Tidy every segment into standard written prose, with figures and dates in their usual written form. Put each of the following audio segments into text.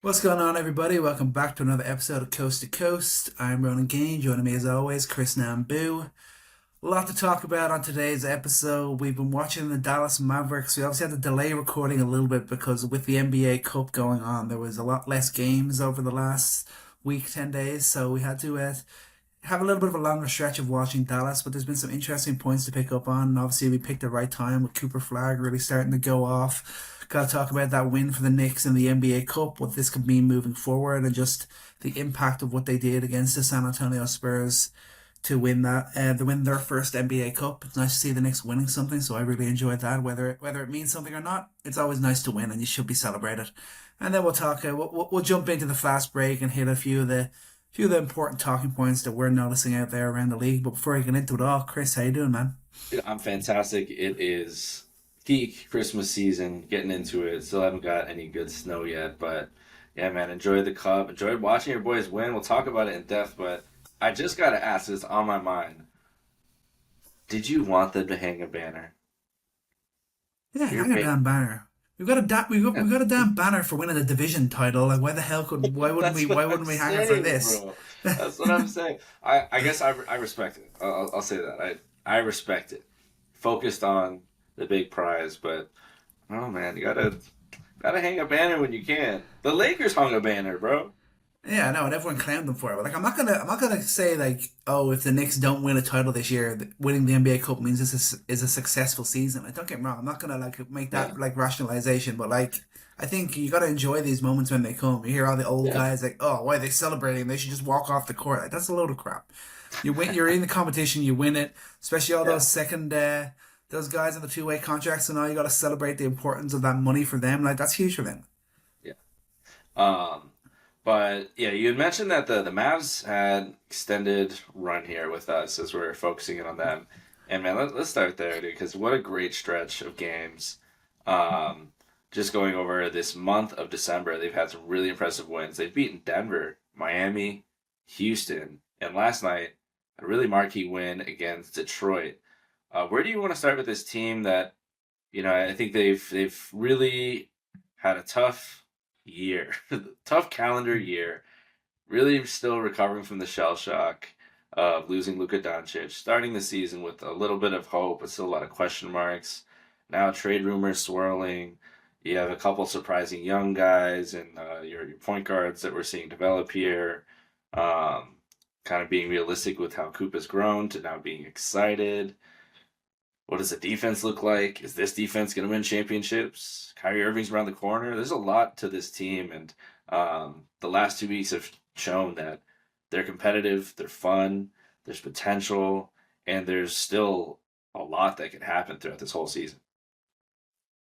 What's going on, everybody? Welcome back to another episode of Coast to Coast. I'm Ronan Gain. Joining me, as always, Chris Nambu. A lot to talk about on today's episode. We've been watching the Dallas Mavericks. We obviously had to delay recording a little bit because with the NBA Cup going on, there was a lot less games over the last week, 10 days. So we had to have a little bit of a longer stretch of watching Dallas, but there's been some interesting points to pick up on. And obviously, we picked the right time with Cooper Flagg really starting to go off. Got to talk about that win for the Knicks in the NBA Cup, what this could mean moving forward, and just the impact of what they did against the San Antonio Spurs to win their first NBA Cup. It's nice to see the Knicks winning something, so I really enjoyed that. Whether it means something or not, it's always nice to win, and you should be celebrated. And then we'll talk. We'll jump into the fast break and hit a few of the important talking points that we're noticing out there around the league. But before I get into it all, Chris, how you doing, man? Dude, I'm fantastic. It is peak Christmas season, getting into it. Still haven't got any good snow yet, but yeah, man, enjoyed the cup. Enjoyed watching your boys win. We'll talk about it in depth, but I just gotta ask this on my mind. Did you want them to hang a banner Yeah, for your hang a paint? damn banner. We've got a damn banner for winning a division title. Like, That's what why I'm wouldn't we hang it for saying, this? bro. That's what I'm saying. I guess I respect it. I'll say that. I respect it. Focused on the big prize, but oh man, you gotta hang a banner when you can. The Lakers hung a banner, bro. Yeah, I know, and everyone clowned them for it. But like, I'm not gonna say like, oh, if the Knicks don't win a title this year, winning the NBA Cup means this is a successful season. Like, don't get me wrong, I'm not gonna like make Yeah, that like rationalization, but like, I think you gotta enjoy these moments when they come. You hear all the old yeah, guys like, oh, why are they celebrating? They should just walk off the court. Like, that's a load of crap. You win, you're in the competition, you win it. Especially all yeah, those guys on the two-way contracts, and all you gotta celebrate the importance of that money for them. Like, that's huge for them. yeah. Um, but yeah, you had mentioned that the Mavs had extended run here with us as we're focusing in on them. And man, let's start there, dude, because what a great stretch of games. Um, just going over this month of December, they've had some really impressive wins. They've beaten Denver, Miami, Houston, and last night a really marquee win against Detroit. Where do you want to start with this team that, I think they've really had a tough year, tough calendar year. Really still recovering from the shell shock of losing Luka Doncic, starting the season with a little bit of hope, but still a lot of question marks. Now trade rumors swirling. You have a couple surprising young guys and your point guards that we're seeing develop here. Um, Kind of being realistic with how Coop has grown to now being excited. What does the defense look like? Is this defense going to win championships? Kyrie Irving's around the corner. There's a lot to this team, and the last 2 weeks have shown that they're competitive, they're fun, there's potential, and there's still a lot that can happen throughout this whole season.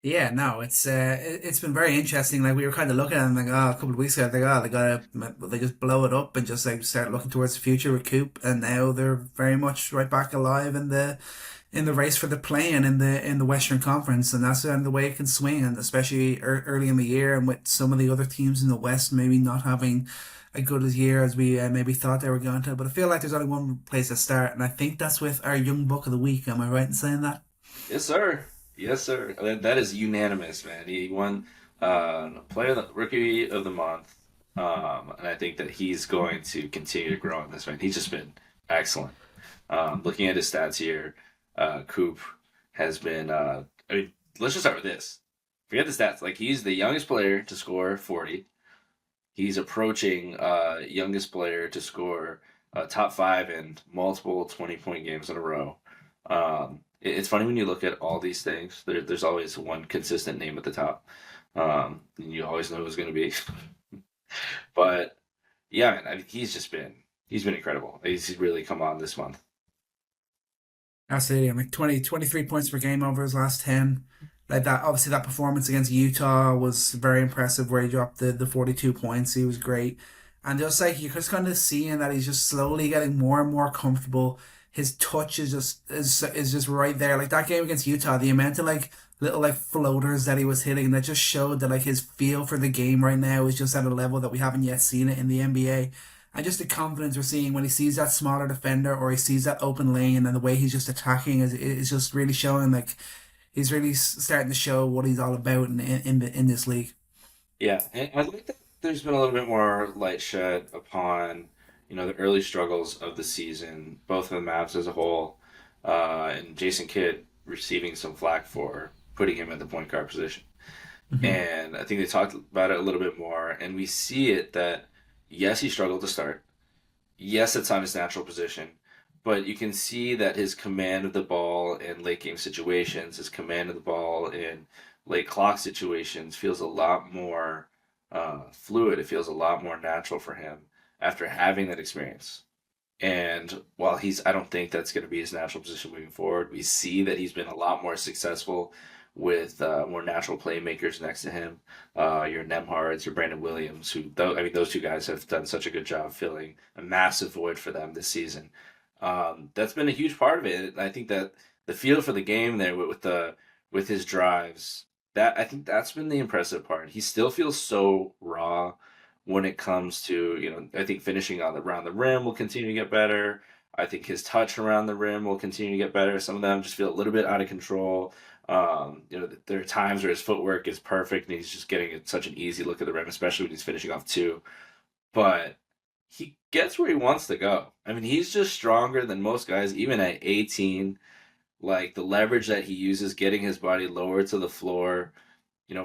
Yeah, no, it's been very interesting. Like, we were kind of looking at them like, oh, a couple of weeks ago, like, oh, they just blow it up and just like start looking towards the future with Coop, and now they're very much right back alive in the race for the play-in in the Western Conference, and that's the way it can swing, and especially early in the year, and with some of the other teams in the West maybe not having a good as year as we maybe thought they were going to. But I feel like there's only one place to start, and I think that's with our young buck of the week. Am I right in saying that? Yes, sir. Yes, sir. That is unanimous, man. He won Rookie of the Month, and I think that he's going to continue to grow in this, man. He's just been excellent. Looking at his stats here, Coop has been. I mean, let's just start with this. Forget the stats. Like, he's the youngest player to score 40. He's approaching youngest player to score top five in multiple 20-point games in a row. It's funny when you look at all these things. There's always one consistent name at the top, and you always know who's going to be. But yeah, man, I mean, he's been incredible. He's really come on this month. Absolutely. And like 23 points per game over his last 10. Like that, obviously, that performance against Utah was very impressive where he dropped the 42 points. He was great. And just like you're just kind of seeing that he's just slowly getting more and more comfortable. His touch is just right there. Like that game against Utah, the amount of like little like floaters that he was hitting that just showed that like his feel for the game right now is just at a level that we haven't yet seen it in the NBA. And just the confidence we're seeing when he sees that smaller defender or he sees that open lane and the way he's just attacking is just really showing like he's really starting to show what he's all about in this league. Yeah, and I like that. there's been a little bit more light shed upon, the early struggles of the season, both of the Mavs as a whole, and Jason Kidd receiving some flack for putting him at the point guard position. Hmm. And I think they talked about it a little bit more, and we see it that yes, he struggled to start. Yes, it's not his natural position, but you can see that his command of the ball in late game situations, his command of the ball in late clock situations feels a lot more fluid. It feels a lot more natural for him after having that experience. And while I don't think that's going to be his natural position moving forward. We see that he's been a lot more successful with more natural playmakers next to him. Your Nemhards, your Brandon Williams, those two guys have done such a good job filling a massive void for them this season. That's been a huge part of it. I think that the feel for the game there with his drives, that I think that's been the impressive part. He still feels so raw when it comes to, I think finishing around the rim will continue to get better. I think his touch around the rim will continue to get better. Some of them just feel a little bit out of control. There are times where his footwork is perfect and he's just getting such an easy look at the rim, especially when he's finishing off two. But he gets where he wants to go. I mean, he's just stronger than most guys, even at 18. Like the leverage that he uses, getting his body lower to the floor,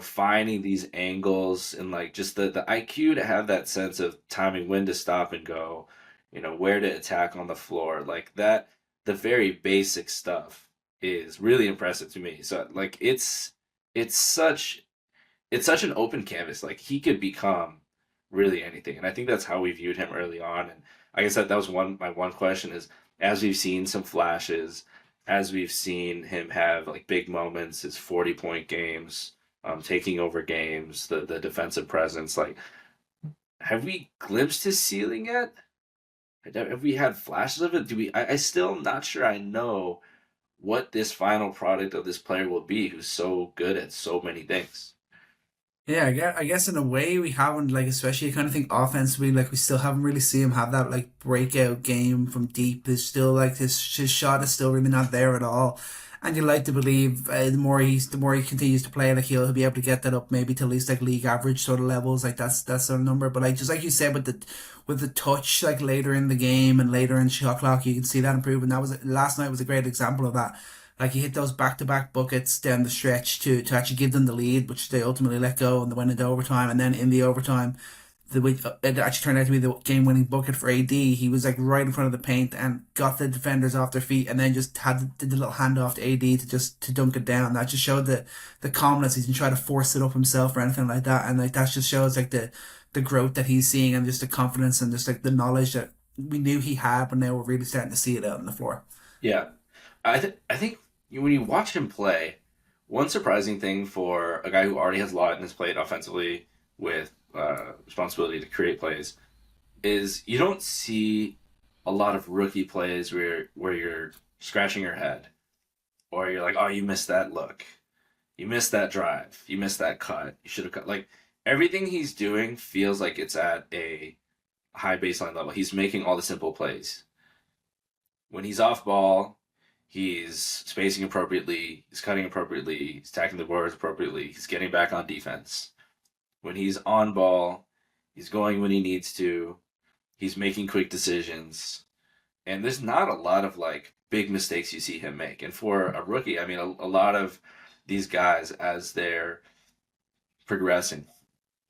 finding these angles and like just the IQ to have that sense of timing when to stop and go, where to attack on the floor. Like that, the very basic stuff is really impressive to me. So like it's such it's such an open canvas. Like he could become really anything. And I think that's how we viewed him early on. And I guess that was my one question is as we've seen some flashes, as we've seen him have like big moments, his 40-point games, taking over games, the defensive presence, like have we glimpsed his ceiling yet? Have we had flashes of it? I still am not sure I know what this final product of this player will be who's so good at so many things. Yeah, I guess in a way we haven't like, especially I kind of think offensively, like we still haven't really seen him have that like breakout game from deep. There's still like his shot is still really not there at all. And you like to believe the more he continues to play, like he'll be able to get that up maybe to at least like league average sort of levels, like that's sort of number. But like just like you said with the touch like later in the game and later in shot clock, you can see that improvement. That was last night was a great example of that. Like he hit those back-to-back buckets down the stretch to actually give them the lead, which they ultimately let go and they went into overtime. And then in the overtime, it actually turned out to be the game-winning bucket for AD. He was like right in front of the paint and got the defenders off their feet, and then just did the little handoff to AD to dunk it down. That just showed the calmness. He didn't try to force it up himself or anything like that, and like that just shows like the growth that he's seeing and just the confidence and just like the knowledge that we knew he had, but now we're really starting to see it out on the floor. Yeah, I think when you watch him play, one surprising thing for a guy who already has a lot in his plate offensively with responsibility to create plays is you don't see a lot of rookie plays where you're scratching your head or you're like, oh, you missed that look, you missed that drive, you missed that cut, you should have cut. Like everything he's doing feels like it's at a high baseline level. He's making all the simple plays. When he's off ball, he's spacing appropriately, he's cutting appropriately, he's attacking the boards appropriately, he's getting back on defense. When he's on ball, he's going when he needs to, he's making quick decisions. And there's not a lot of like big mistakes you see him make. And for a rookie, I mean, a lot of these guys, as they're progressing,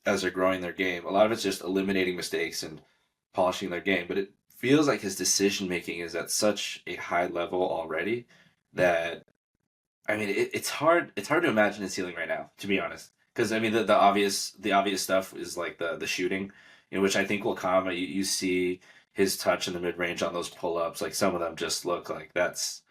as they're growing their game, a lot of it's just eliminating mistakes and polishing their game. But it feels like his decision making is at such a high level already that I mean it's hard to imagine his ceiling right now, to be honest. Because I mean the obvious stuff is like the shooting, which I think will come. You see his touch in the mid range on those pull ups, like some of them just look like that's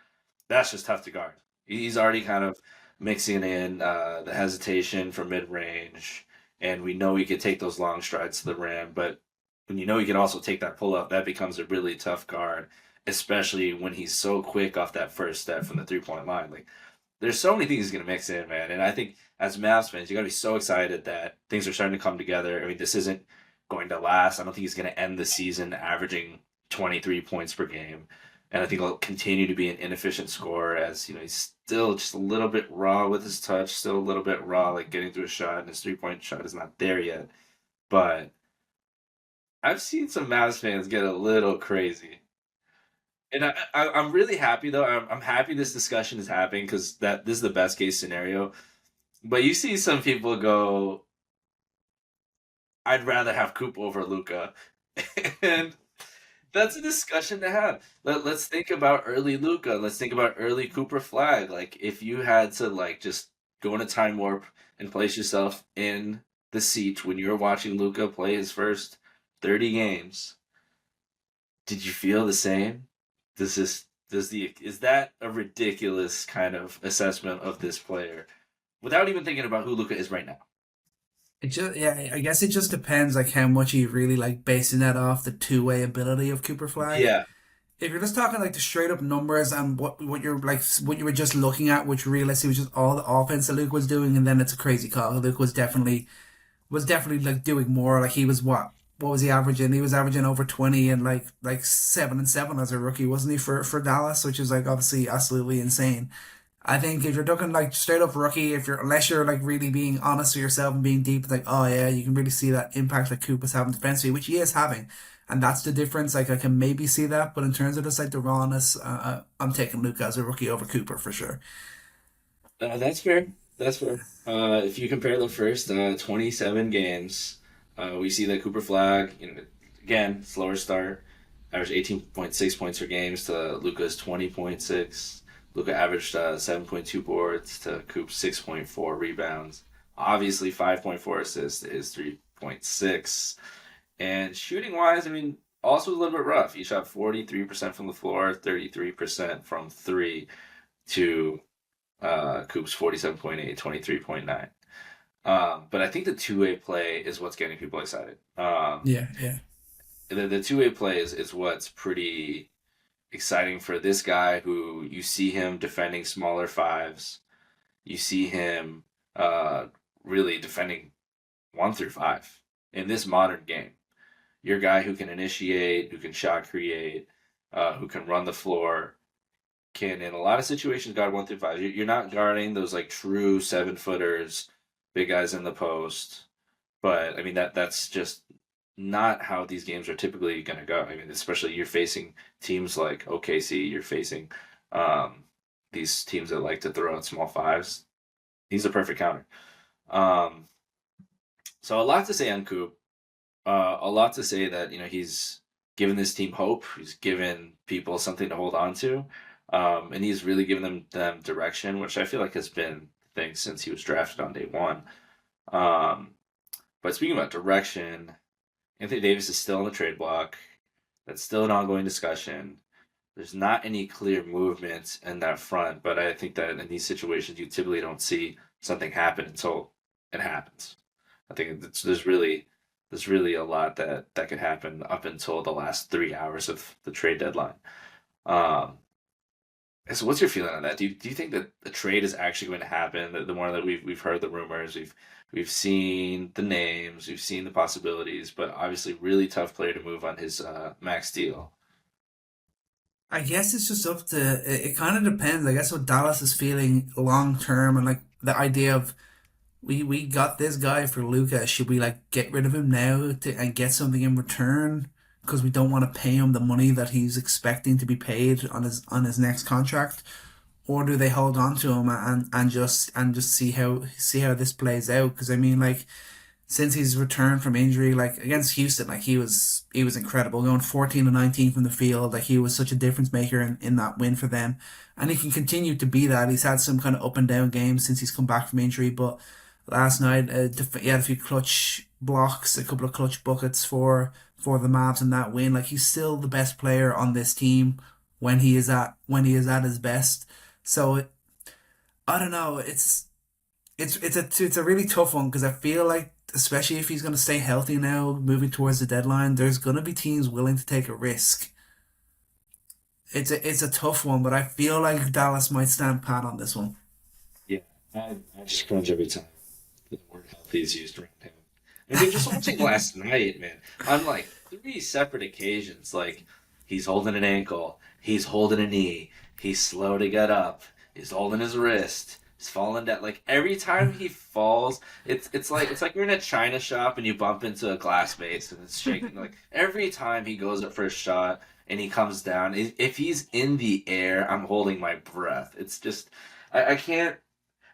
just tough to guard. He's already kind of mixing in the hesitation from mid range, and we know he could take those long strides to the rim. But when he can also take that pull up, that becomes a really tough guard, especially when he's so quick off that first step from the 3-point line. Like there's so many things he's gonna mix in, man. And I think as Mavs fans, you gotta be so excited that things are starting to come together. I mean, this isn't going to last. I don't think he's gonna end the season averaging 23 points per game. And I think he'll continue to be an inefficient scorer as, he's still just a little bit raw with his touch, still a little bit raw, like getting to a shot, and his 3-point shot is not there yet. But I've seen some Mavs fans get a little crazy. And I'm really happy though. I'm happy this discussion is happening because that this is the best case scenario. But you see some people go, I'd rather have Coop over Luca. And that's a discussion to have. Let's think about early Luca. Let's think about early Cooper Flagg. Like if you had to like just go in a time warp and place yourself in the seat when you were watching Luca play his first 30 games, did you feel the same? Is that a ridiculous kind of assessment of this player without even thinking about who Luca is right now? It just yeah, I guess it just depends like how much you really like basing that off the two-way ability of Cooper Flag. Yeah, If you're just talking like the straight up numbers and what you're like what you were just looking at, which realistically was just all the offense that Luke was doing, and then it's a crazy call. Luke was definitely like doing more. Like he was what was he averaging? He was averaging over 20 and like 7 and 7 as a rookie, wasn't he for Dallas, which is like obviously absolutely insane. I think if you're looking like straight up rookie, if you're unless you're like really being honest with yourself and being deep, like oh yeah, you can really see that impact that Coop is having defensively, which he is having, and that's the difference. Like I can maybe see that, but in terms of just like the rawness, I'm taking Luka as a rookie over Cooper for sure. that's fair. That's fair. If you compare the first 27 games, we see that Cooper Flag, again, slower start, averaged 18.6 points per games to Luca's 20.6. Luca averaged 7.2 boards to Coop's 6.4 rebounds. Obviously, 5.4 assists is 3.6. And shooting wise, I mean, also a little bit rough. He shot 43% from the floor, 33% from three to Coop's 47.8, 23.9. But I think the two-way play is what's getting people excited. Yeah, yeah. The two-way play is what's pretty exciting for this guy who you see him defending smaller fives. You see him really defending 1 through 5 in this modern game. You're a guy who can initiate, who can shot create, who can run the floor, can in a lot of situations guard 1 through 5. You're not guarding those like true 7 footers, big guys in the post. But I mean that's just not how these games are typically going to go. I mean, especially you're facing teams like OKC, you're facing um, these teams that like to throw out small fives. He's a perfect counter. Um, so a lot to say on Coop. A lot to say that he's given this team hope. He's given people something to hold on to, and he's really given them direction, which I feel like has been the thing since he was drafted on day one. Um, but speaking about direction, Anthony Davis is still on the trade block. That's still an ongoing discussion. There's not any clear movement in that front, but I think that in these situations, you typically don't see something happen until it happens. I think there's really a lot that could happen up until the last 3 hours of the trade deadline. Um, so what's your feeling on that? Do you think that the trade is actually going to happen? The more that we've heard the rumors, we've seen the names, we've seen the possibilities, but obviously really tough player to move on his max deal. I guess it's just up to it kind of depends. I guess what Dallas is feeling long term and like the idea of we got this guy for Luca. Should we like get rid of him now and get something in return? Because we don't want to pay him the money that he's expecting to be paid on his next contract, or do they hold on to him and just see how this plays out? Because I mean, like since he's returned from injury, like against Houston, like he was incredible, going 14 to 19 from the field. Like he was such a difference maker in that win for them, and he can continue to be that. He's had some kind of up and down games since he's come back from injury, but last night he had a few clutch blocks, a couple of clutch buckets for the Mavs in that win. Like he's still the best player on this team when he is at his best. So I don't know. It's a really tough one because I feel like, especially if he's going to stay healthy now, moving towards the deadline, there's going to be teams willing to take a risk. It's a tough one, but I feel like Dallas might stand pat on this one. Yeah, I just cringe every time the word healthy is used around him. I mean, just watching last night, man, on like 3 separate occasions, like he's holding an ankle, he's holding a knee, he's slow to get up, he's holding his wrist, He's fallen down. Like every time he falls, it's like you're in a china shop and you bump into a glass vase and it's shaking. Like every time he goes up for a shot and he comes down, if he's in the air, I'm holding my breath. It's just I can't.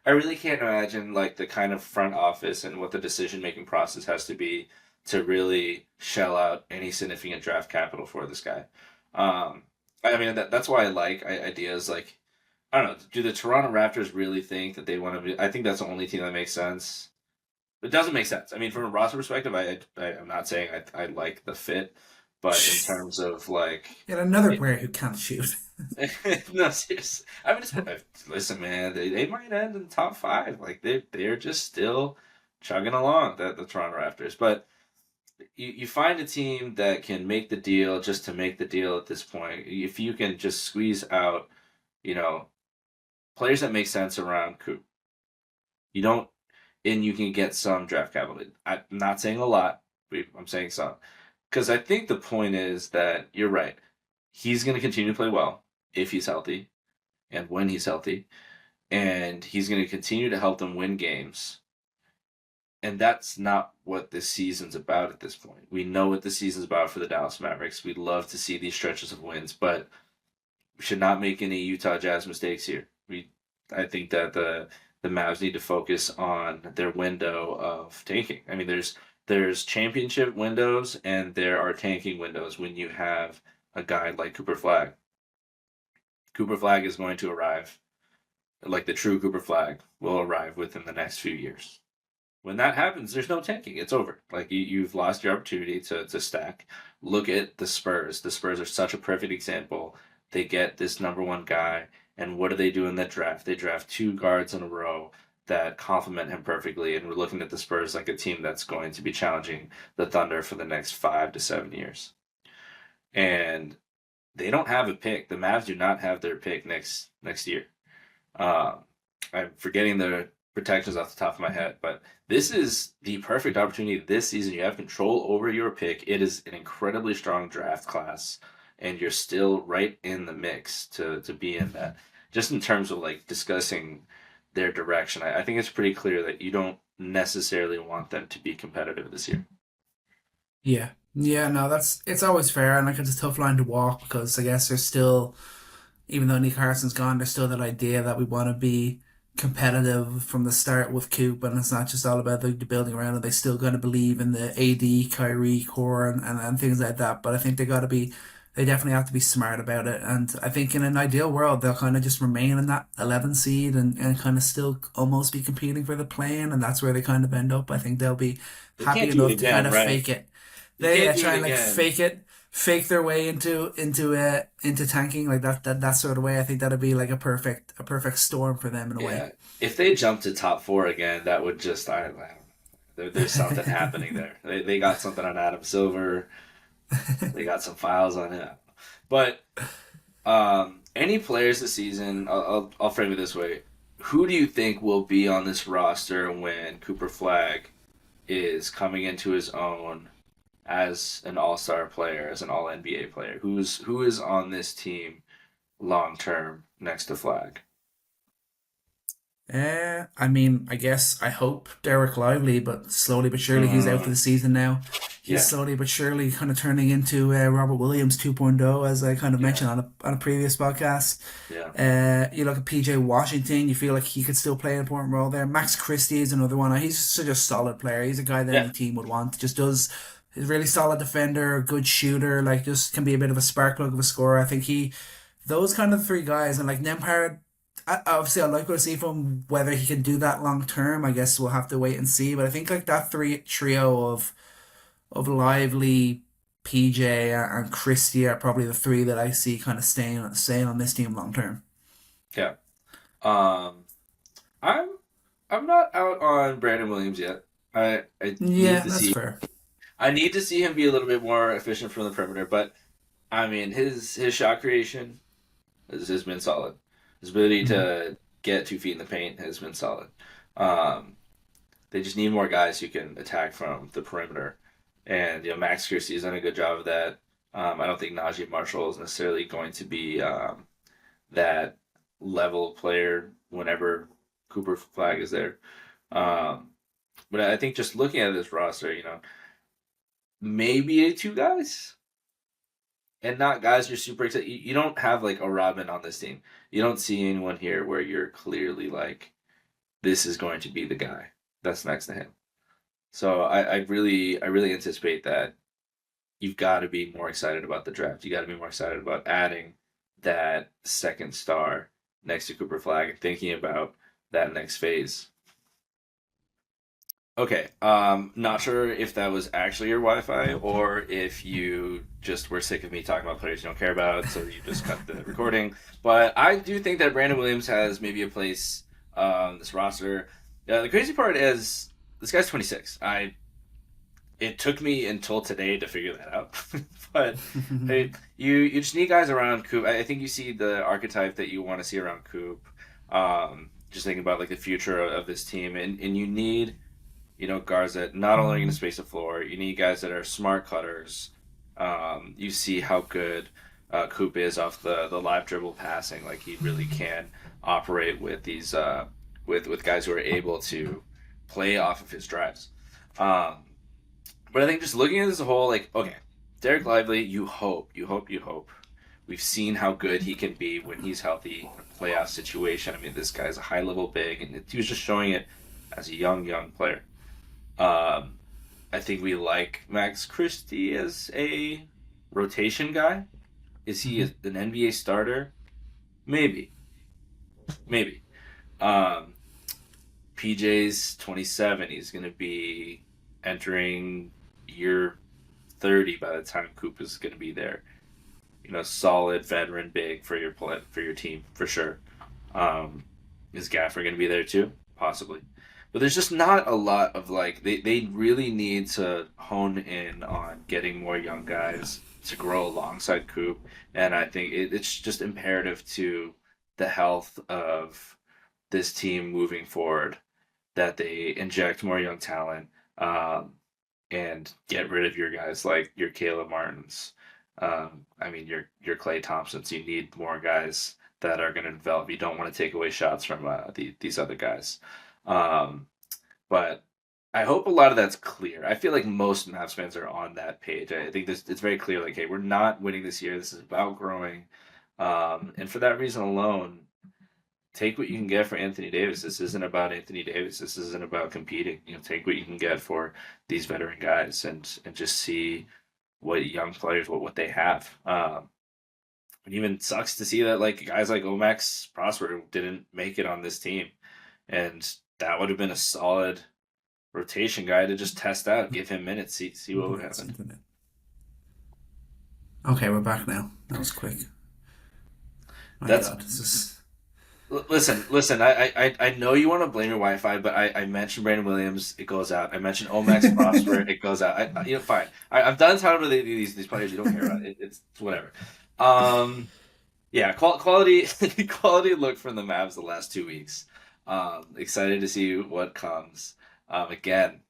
I really can't imagine like the kind of front office and what the decision making process has to be to really shell out any significant draft capital for this guy. Um, I mean that's why I like ideas like I don't know. Do the Toronto Raptors really think that they want to be? I think that's the only team that makes sense. It doesn't make sense. I mean, from a roster perspective, I'm not saying I like the fit, but in terms of like, Yet another player who can't shoot. no, seriously. I mean, listen, man, they might end in top five. Like they're just still chugging along the Toronto Raptors. But you find a team that can make the deal just to make the deal at this point. If you can just squeeze out, you know, players that make sense around Coop, you don't, and you can get some draft capital. I'm not saying a lot. I'm saying some. Because I think the point is that you're right. He's going to continue to play well if he's healthy and when he's healthy. And he's going to continue to help them win games. And that's not what this season's about at this point. We know what the season's about for the Dallas Mavericks. We'd love to see these stretches of wins, but we should not make any Utah Jazz mistakes here. I think that the Mavs need to focus on their window of tanking. I mean, there's championship windows and there are tanking windows when you have a guy like Cooper Flagg. Cooper Flagg is going to arrive, like the true Cooper Flagg will arrive within the next few years. When that happens, there's no tanking. It's over. Like you've lost your opportunity to stack. Look at the Spurs. The Spurs are such a perfect example. They get this number one guy, and what do they do in that draft? They draft two guards in a row that complement him perfectly, and we're looking at the Spurs like a team that's going to be challenging the Thunder for the next 5 to 7 years. And they don't have a pick. The Mavs do not have their pick next year. I'm forgetting the protections off the top of my head, but this is the perfect opportunity this season. You have control over your pick. It is an incredibly strong draft class, and you're still right in the mix to be in that. Just in terms of like discussing their direction, I think it's pretty clear that you don't necessarily want them to be competitive this year. Yeah. Yeah, no, it's always fair, and like it's a tough line to walk because I guess there's still, even though Nick Harrison's gone, there's still that idea that we want to be competitive from the start with Coop, and it's not just all about the building around it. They still got to believe in the AD, Kyrie core and things like that. But I think they definitely have to be smart about it. And I think in an ideal world, they'll kind of just remain in that 11 seed and kind of still almost be competing for the play-in, and that's where they kind of end up. I think they'll be They happy can't do it enough to kind again, of right? fake it. You They can't do try it and like again. fake their way into tanking like that sort of way. I think that'd be like a perfect storm for them in a way. Yeah. If they jump to top four again, that would just I don't know. There's something happening there. They got something on Adam Silver. They got some files on him. But any players this season, I'll frame it this way. Who do you think will be on this roster when Cooper Flagg is coming into his own as an all-star player, as an all NBA player? Who is on this team long term next to Flagg? I mean, I guess I hope Derek Lively, but slowly but surely he's out for Mm, the season now. He's yeah, slowly but surely kind of turning into Robert Williams 2.0, as I kind of yeah, mentioned on a previous podcast. yeah, You look at PJ Washington, you feel like he could still play an important role there. Max Christie is another one. He's such a solid player. He's a guy that yeah. any team would want. He's a really solid defender, good shooter, like just can be a bit of a spark plug of a scorer. I think those kind of three guys, and like Nembhard, obviously I like what I see from him. Whether he can do that long term, I guess we'll have to wait and see. But I think like that three trio of Lively, PJ, and Christie are probably the three that I see kind of staying on this team long term. Yeah. Um, I'm I'm not out on Brandon Williams yet. I need Yeah, to that's see fair. him be a little bit more efficient from the perimeter, but I mean his shot creation has been solid. His ability Mhm. to get 2 feet in the paint has been solid. Um, they just need more guys who can attack from the perimeter, and Max Christie's done a good job of that. I don't think Najee Marshall is necessarily going to be that level player whenever Cooper Flagg is there. Um, but I think just looking at this roster, maybe two guys, and not guys you're super excited. You don't have like a Robin on this team. You don't see anyone here where you're clearly like, this is going to be the guy that's next to him. So I really anticipate that you've got to be more excited about the draft. You got to be more excited about adding that second star next to Cooper Flagg and thinking about that next phase. Okay, not sure if that was actually your Wi-Fi or if you just were sick of me talking about players you don't care about, so you just cut the recording. But I do think that Brandon Williams has maybe a place on this roster. The crazy part is this guy's 26. It took me until today to figure that out, but hey, you just need guys around Coop. I think you see the archetype that you want to see around Coop. Just thinking about like the future of this team, and you need guards that not only are going to space the floor, you need guys that are smart cutters. You see how good Coop is off the live dribble passing. Like he really can operate with these with guys who are able to play off of his drives. But I think just looking at this as a whole, like, okay, Derek Lively, you hope. We've seen how good he can be when he's healthy in a playoff situation. I mean, this guy's a high-level big, and he was just showing it as a young player. I think we like Max Christie as a rotation guy. Is he an NBA starter? Maybe. PJ's 27. He's going to be entering year 30 by the time Coop is going to be there. Solid veteran big for your team for sure. Is Gaffer going to be there too? Possibly. But there's just not a lot of like they really need to hone in on getting more young guys to grow alongside Coop, and I think it's just imperative to the health of this team moving forward that they inject more young talent and get rid of your guys like your Caleb Martins. Your Klay Thompsons. You need more guys that are going to develop. You don't want to take away shots from these other guys. But I hope a lot of that's clear. I feel like most Mavs fans are on that page. I think it's very clear, like, hey, we're not winning this year. This is about growing. And for that reason alone, take what you can get for Anthony Davis. This isn't about Anthony Davis. This isn't about competing. Take what you can get for these veteran guys and just see what young players, what they have. It even sucks to see that like guys like Omax Prosper didn't make it on this team. And that would have been a solid rotation guy to just test out, give him minutes, see what would happen. Okay, we're back now. That was quick. Listen. I know you want to blame your Wi-Fi, but I mentioned Brandon Williams, it goes out. I mentioned Omax Prosper, it goes out. Fine. I'm done talking about these players you don't care about. It's whatever. Quality look from the Mavs the last 2 weeks. Excited to see what comes. Again,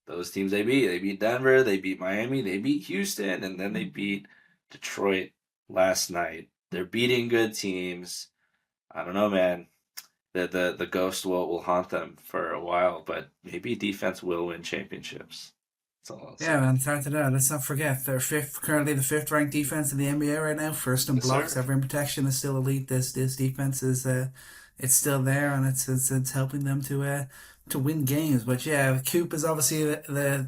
those teams they beat Denver, they beat Miami, they beat Houston, and then they beat Detroit last night. They're beating good teams. I don't know, man. The ghost will haunt them for a while, but maybe defense will win championships. That's all I'll say. Yeah, man, start it out. Let's not forget they're currently the fifth ranked defense in the NBA right now. First in blocks, Sir. every protection is still elite. This defense is it's still there, and it's helping them to win games. But yeah, Coop is obviously the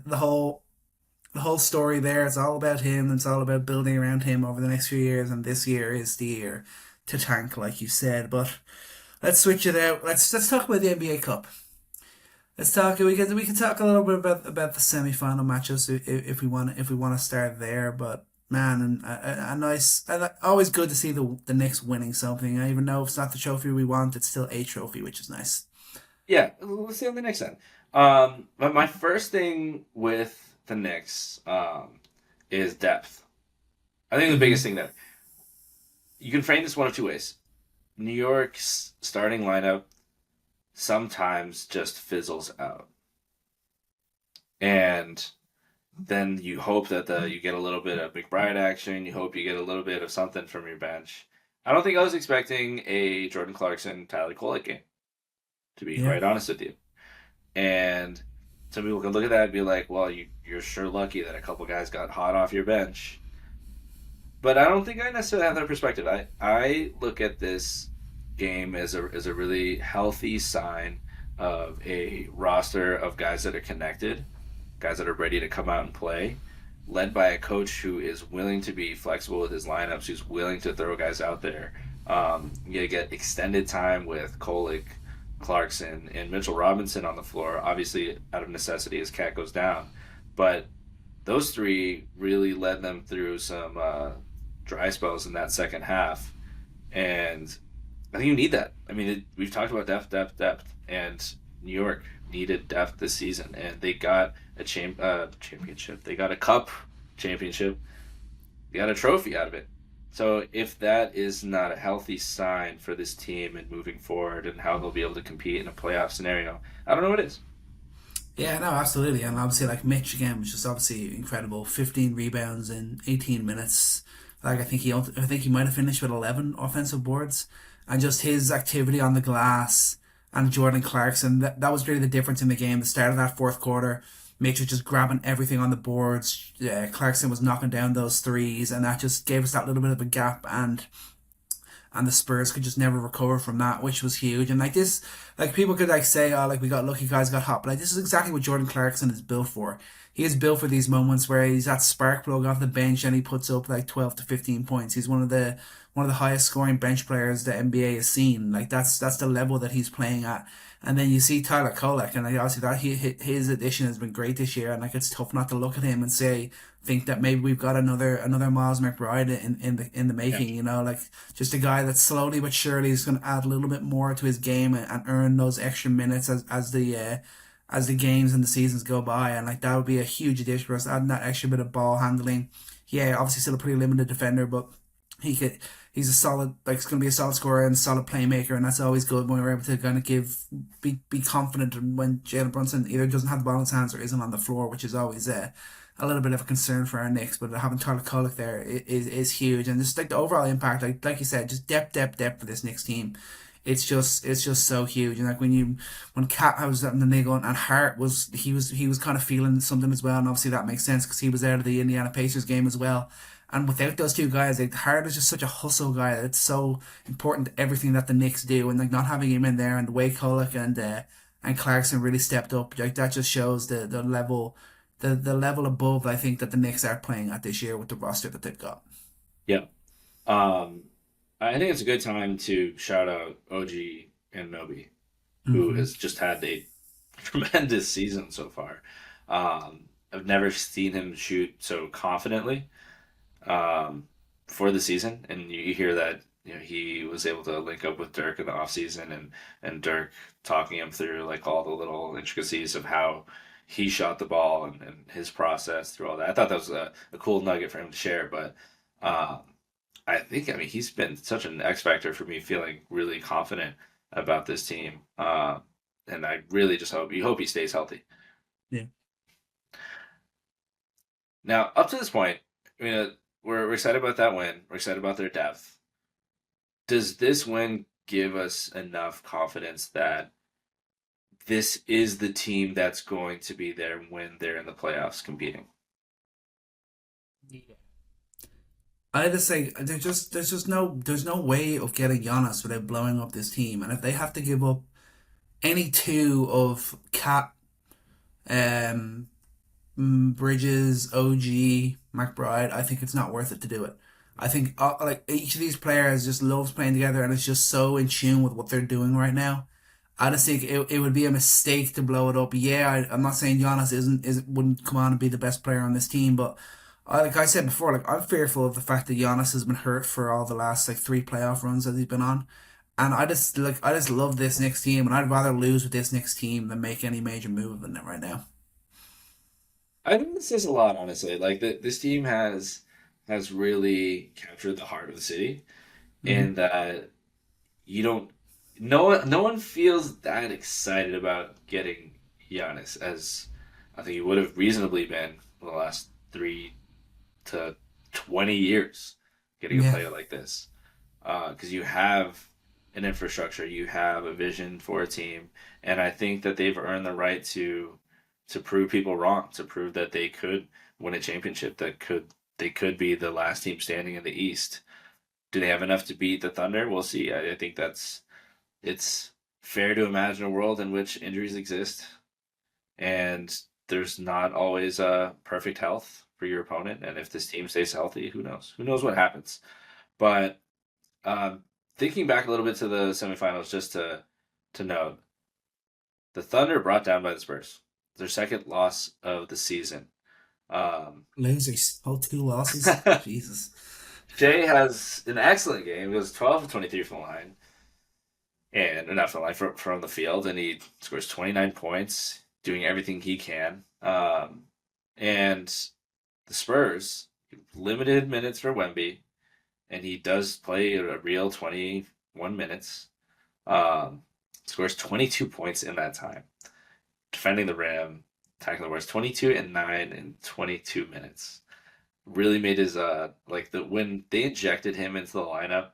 whole story there. It's all about him. It's all about building around him over the next few years, and this year is the year to tank, like you said. But let's switch it out. Let's talk about the NBA Cup. Let's talk. We can talk a little bit about the semi-final matchups if we want to start there. But man, a nice, always good to see the Knicks winning something. Even though it's not the trophy we want, it's still a trophy, which is nice. Yeah, let's see on the Knicks end. But my first thing with the Knicks is depth. I think the biggest thing there. You can frame this one of two ways. New York's starting lineup sometimes just fizzles out. And then you hope that you get a little bit of McBride action. You hope you get a little bit of something from your bench. I don't think I was expecting a Jordan Clarkson, Tyler Kolek game. to be Yeah. quite honest with you. And some people can look at that and be like, well, you're sure lucky that a couple guys got hot off your bench. But I don't think I necessarily have that perspective. I look at this game as a really healthy sign of a roster of guys that are connected, guys that are ready to come out and play, led by a coach who is willing to be flexible with his lineups, who's willing to throw guys out there. You get extended time with Kolick, Clarkson, and Mitchell Robinson on the floor. Obviously, out of necessity, as Cat goes down, but those three really led them through some dry spells in that second half, and I think you need that. I mean, we've talked about depth, and New York needed depth this season, and they got a championship. They got a cup championship. They got a trophy out of it. So if that is not a healthy sign for this team and moving forward and how they'll be able to compete in a playoff scenario, I don't know what it is. Yeah, no, absolutely. And obviously, like Mitch again was just obviously incredible. 15 rebounds in 18 minutes. Like I think he might have finished with 11 offensive boards, and just his activity on the glass and Jordan Clarkson. That was really the difference in the game. The start of that fourth quarter, Mitch was just grabbing everything on the boards. Yeah, Clarkson was knocking down those threes, and that just gave us that little bit of a gap. And the Spurs could just never recover from that, which was huge. And like this, like people could like say, oh, like we got lucky, guys got hot, but like this is exactly what Jordan Clarkson is built for. He is built for these moments where he's that spark plug off the bench and he puts up like 12 to 15 points. He's one of the highest scoring bench players the NBA has seen. Like that's the level that he's playing at. And then you see Tyler Kolek, and like obviously that his addition has been great this year. And like it's tough not to look at him and say think that maybe we've got another Miles McBride in the Yeah. making. You know, like just a guy that slowly but surely is going to add a little bit more to his game and earn those extra minutes as the games and the seasons go by. And like that would be a huge addition for us, adding that extra bit of ball handling. Yeah, obviously still a pretty limited defender, but he could. He's a solid, like, he's going to be a solid scorer and solid playmaker, and that's always good when we're able to kind of be confident when Jalen Brunson either doesn't have the ball in his hands or isn't on the floor, which is always a little bit of a concern for our Knicks. But having Tyler Kolek there is huge, and just like the overall impact, like you said, just depth for this Knicks team. It's just so huge, and like when Cat was up in the niggle and Hart he was kind of feeling something as well, and obviously that makes sense because he was out of the Indiana Pacers game as well. And without those two guys, like Hart is just such a hustle guy. It's so important to everything that the Knicks do, and like not having him in there and the way Kolek and Clarkson really stepped up, like that just shows the level the level above I think that the Knicks are playing at this year with the roster that they've got. Yeah. Um, I think it's a good time to shout out OG and Nobi, who Hmm. has just had a tremendous season so far. I've never seen him shoot so confidently um, for the season, and you hear that he was able to link up with Dirk in the offseason, and Dirk talking him through like all the little intricacies of how he shot the ball and his process through all that. I thought that was a cool nugget for him to share, but. Um, I mean, he's been such an X factor for me, feeling really confident about this team. And I really just hope he stays healthy. Yeah. Now, up to this point, I mean, we're excited about that win. We're excited about their depth. Does this win give us enough confidence that this is the team that's going to be there when they're in the playoffs competing? I just say there's no way of getting Giannis without blowing up this team, and if they have to give up any two of Cat, um, Bridges, OG, McBride, I think it's not worth it to do it. I think like each of these players just loves playing together and it's just so in tune with what they're doing right now. I just think it would be a mistake to blow it up. Yeah, I'm not saying Giannis wouldn't come on and be the best player on this team, but like I said before, like I'm fearful of the fact that Giannis has been hurt for all the last like three playoff runs that he's been on. And I just love this next team, and I'd rather lose with this next team than make any major move in it right now. I think this says a lot, honestly. Like this team has really captured the heart of the city, Hmm. and that you don't no one feels that excited about getting Giannis as I think he would have reasonably been for the last 3 to 20 years getting a Yeah. player like this because you have an infrastructure, you have a vision for a team, and I think that they've earned the right to prove people wrong, to prove that they could win a championship, that they could be the last team standing in the East. Do they have enough to beat the Thunder? We'll see. I think it's fair to imagine a world in which injuries exist and there's not always perfect health for your opponent. And if this team stays healthy, who knows? Who knows what happens? But um, thinking back a little bit to the semifinals, just to note, the Thunder brought down by the Spurs, their second loss of the season. Um, Losers. Oh, two losses. Jesus. Jay has an excellent game. He was 12 of 23 from the line, and not from the line, from the field, and he scores 29 points, doing everything he can. And the Spurs, limited minutes for Wemby, and he does play a real 21 minutes. Um, Scores 22 points in that time, defending the rim, attacking the boards, 22 and 9 in 22 minutes. Really made his when they injected him into the lineup,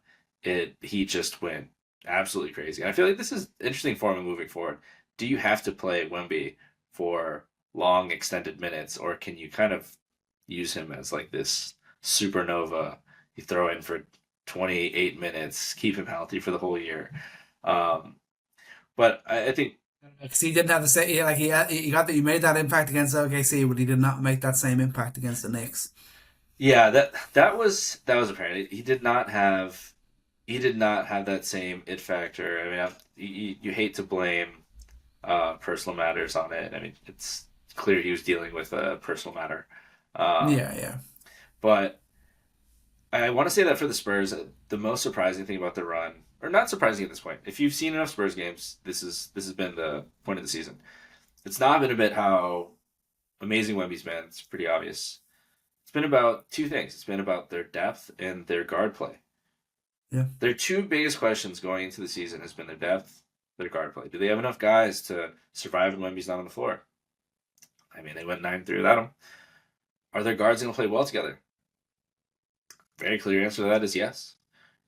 he just went absolutely crazy. And I feel like this is interesting for him moving forward. Do you have to play Wemby for long extended minutes, or can you kind of use him as like this supernova you throw in for 28 minutes, keep him healthy for the whole year? Um, but I think Because he didn't have the same, like he made that impact against OKC, but he did not make that same impact against the Knicks. yeah, that was apparent. He did not have that same it factor. I mean, you hate to blame personal matters on it. I mean, it's clear he was dealing with a personal matter. Um, Yeah, yeah. but I want to say that for the Spurs, the most surprising thing about the run, or not surprising at this point, if you've seen enough Spurs games, this has been the point of the season. It's not been about how amazing Wemby's been. It's pretty obvious. It's been about two things. It's been about their depth and their guard play. Yeah. Their two biggest questions going into the season has been their depth, their guard play. Do they have enough guys to survive when Wemby's not on the floor? I mean, they went 9-3 without him. Are their guards going to play well together? Very clear answer to that is yes.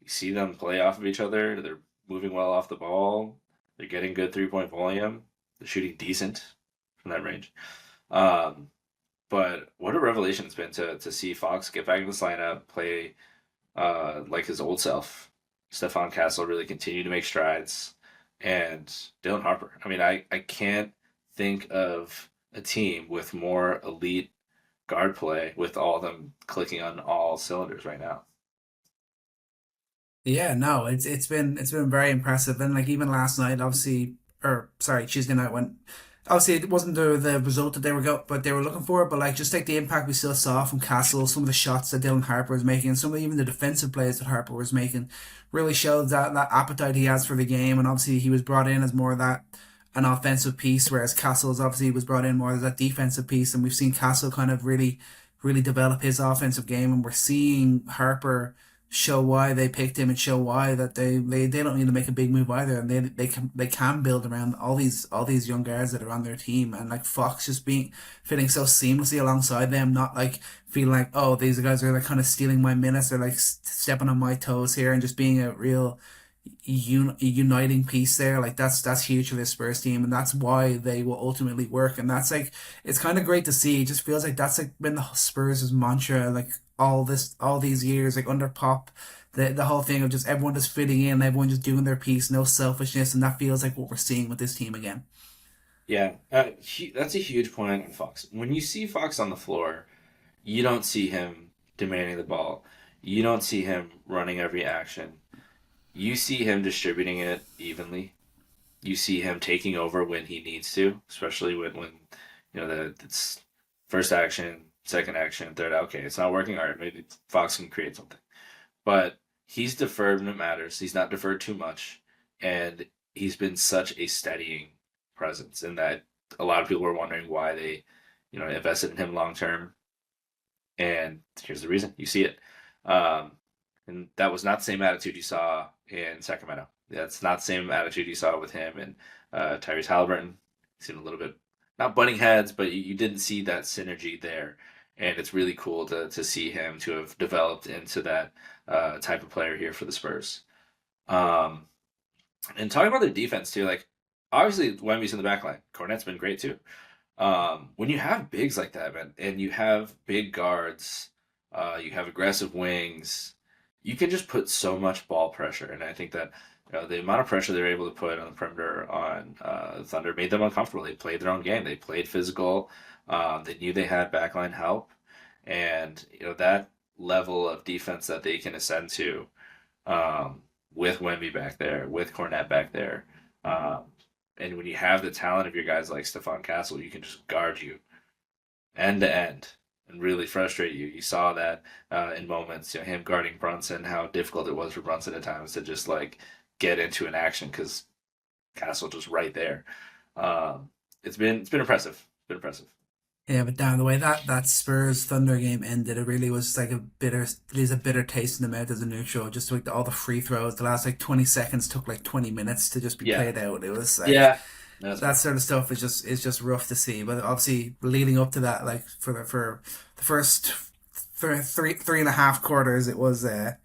You see them play off of each other. They're moving well off the ball. They're getting good 3-point volume. They're shooting decent from that range. Um, but what a revelation it's been to see Fox get back in this lineup, play like his old self. Stephon Castle really continue to make strides. And Dylan Harper. I mean, I can't think of a team with more elite guard play with all of them clicking on all cylinders right now. Yeah, no, it's been very impressive, and like even last night, obviously, or sorry, Tuesday night when obviously it wasn't the result that they were looking for, but like just like the impact we still saw from Castle, some of the shots that Dylan Harper was making, and some of even the defensive plays that Harper was making, really showed that appetite he has for the game, and obviously he was brought in as more of that an offensive piece, whereas Castle's obviously was brought in more as that defensive piece, and we've seen Castle kind of really develop his offensive game, and we're seeing Harper show why they picked him and show why that they don't need to make a big move either, and they can build around all these young guys that are on their team, and like Fox just being fitting so seamlessly alongside them, not like feeling like, oh, these guys are like kind of stealing my minutes, they're like stepping on my toes here, and just being a real uniting piece there. Like that's huge for this Spurs team, and that's why they will ultimately work. And that's like it's kind of great to see. It just feels like that's like been the Spurs' mantra, like all these years, like under Pop, the whole thing of just everyone just fitting in, everyone just doing their piece, no selfishness, and that feels like what we're seeing with this team again. Yeah, that's a huge point on Fox. When you see Fox on the floor, you don't see him demanding the ball. You don't see him running every action. You see him distributing it evenly. You see him taking over when he needs to, especially when it's first action, second action, third. Okay, it's not working. All right, maybe Fox can create something. But he's deferred when it matters. He's not deferred too much, and he's been such a steadying presence in that a lot of people were wondering why they, invested in him long term. And here's the reason. You see it. Um, and that was not the same attitude you saw in Sacramento. That's not the same attitude you saw with him and Tyrese Halliburton. Seemed a little bit not butting heads, but you didn't see that synergy there. And it's really cool to see him to have developed into that type of player here for the Spurs. Um, And talking about their defense too, like obviously Wemby's in the back line. Cornette's been great too. When you have bigs like that, man, and you have big guards, you have aggressive wings, you can just put so much ball pressure. And I think that the amount of pressure they were able to put on the perimeter on Thunder made them uncomfortable. They played their own game. They played physical. They knew they had backline help, and that level of defense that they can ascend to with Wemby back there, with Cornette back there. Um, and when you have the talent of your guys like Stephon Castle, you can just guard you end to end and really frustrate you. You saw that in moments, him guarding Brunson, how difficult it was for Brunson at times to just like get into an action because Castle just right there. It's been impressive. It's been impressive. Yeah, but down the way that Spurs Thunder game ended, it really was like a bitter taste in the mouth as a neutral. Just like all the free throws, the last like 20 seconds took like 20 minutes to just be Yeah, played out. It was like yeah, that's that fair. sort of stuff is just rough to see. But obviously, leading up to that, like for the first three and a half quarters, it was a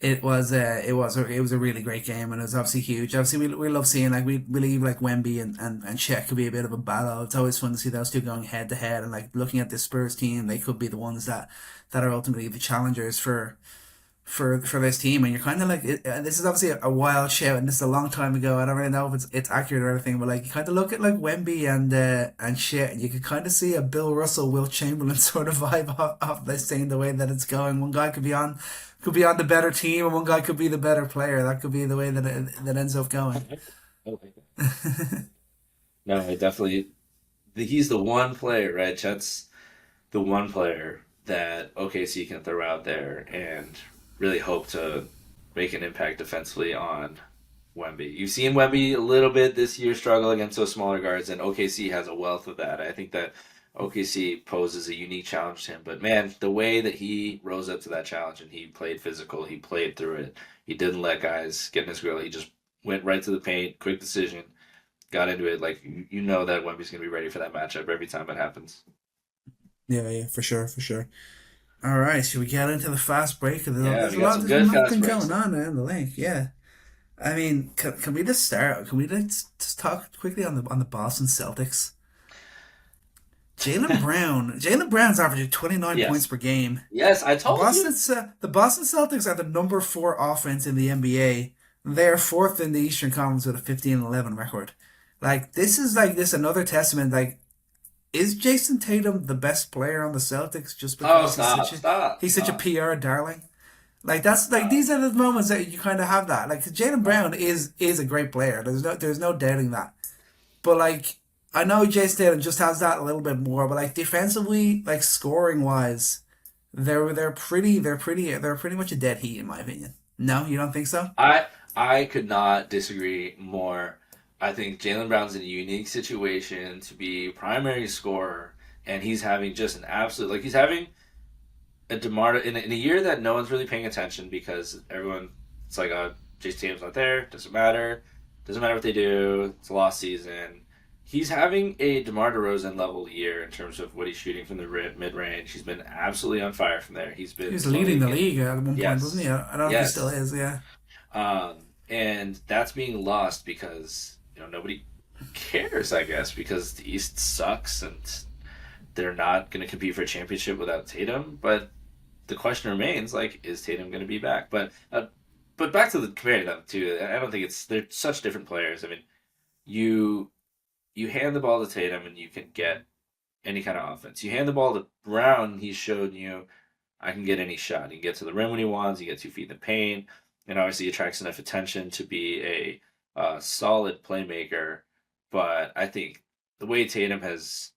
really great game, and it was obviously huge. Obviously, we love seeing like we believe like Wemby and Chet could be a bit of a battle. It's always fun to see those two going head to head, and like looking at this Spurs team, they could be the ones that are ultimately the challengers for this team. And you're kind of like this is obviously a wild shout, and this is a long time ago. I don't really know if it's accurate or anything, but like you kind of look at like Wemby and shit, and you could kind of see a Bill Russell, Will Chamberlain sort of vibe off this thing, the way that it's going. One guy could be on the better team, and one guy could be the better player. That could be the way that ends up I going. like that. I like that. No, I definitely. He's the one player, right? Chet's the one player that OKC can throw out there and really hope to make an impact defensively on Wemby. You've seen Wemby a little bit this year struggle against those smaller guards, and OKC has a wealth of that. I think that OKC poses a unique challenge to him. But man, the way that he rose up to that challenge and he played physical, he played through it. He didn't let guys get in his grill. He just went right to the paint, quick decision, got into it. Like you know that Wemby's gonna be ready for that matchup every time it happens. Yeah, yeah, for sure, for sure. All right, should we get into the fast break? Yeah, we got some There's a good lot fast thing going breaks. on in the link. Yeah, I mean, can we just start? Can we just talk quickly on the Boston Celtics? Jalen Brown's averaging 29 points Yes. per game. Yes, I told you. The Boston Celtics are the number four offense in the NBA. They're fourth in the Eastern Conference with a 15-11 record. Like this is like this another testament. Like, is Jason Tatum the best player on the Celtics just Oh, because stop, stop, he's such a stop, PR darling? Like that's like stop. these are the moments that you kind of have that. Like Jalen No. Brown is a great player. There's no doubting that. But like I know Jason Tatum just has that a little bit more. But like defensively, like scoring wise, they're pretty much a dead heat in my opinion. No, you don't think so? I I could not disagree more. I think Jalen Brown's in a unique situation to be primary scorer, and he's having just an absolute like he's having a DeMar in a year that no one's really paying attention because everyone it's like Jason Tatum's not there, doesn't matter what they do, it's a lost season. He's having a DeMar DeRozan level year in terms of what he's shooting from the mid range. He's been absolutely on fire from there. He's He been was slowly leading the getting league at one point, wasn't he? yes, I don't know if he still yes. is. Yeah, And that's being lost because nobody cares, I guess, because the East sucks and they're not going to compete for a championship without Tatum. But the question remains, like, is Tatum going to be back? But back to the comparing them too. I don't think they're such different players. I mean, you you hand the ball to Tatum and you can get any kind of offense. You hand the ball to Brown, he's showed you I can get any shot. He can get to the rim when he wants. He gets 2 feet in the paint, and obviously attracts enough attention to be a solid playmaker. But I think the way Tatum has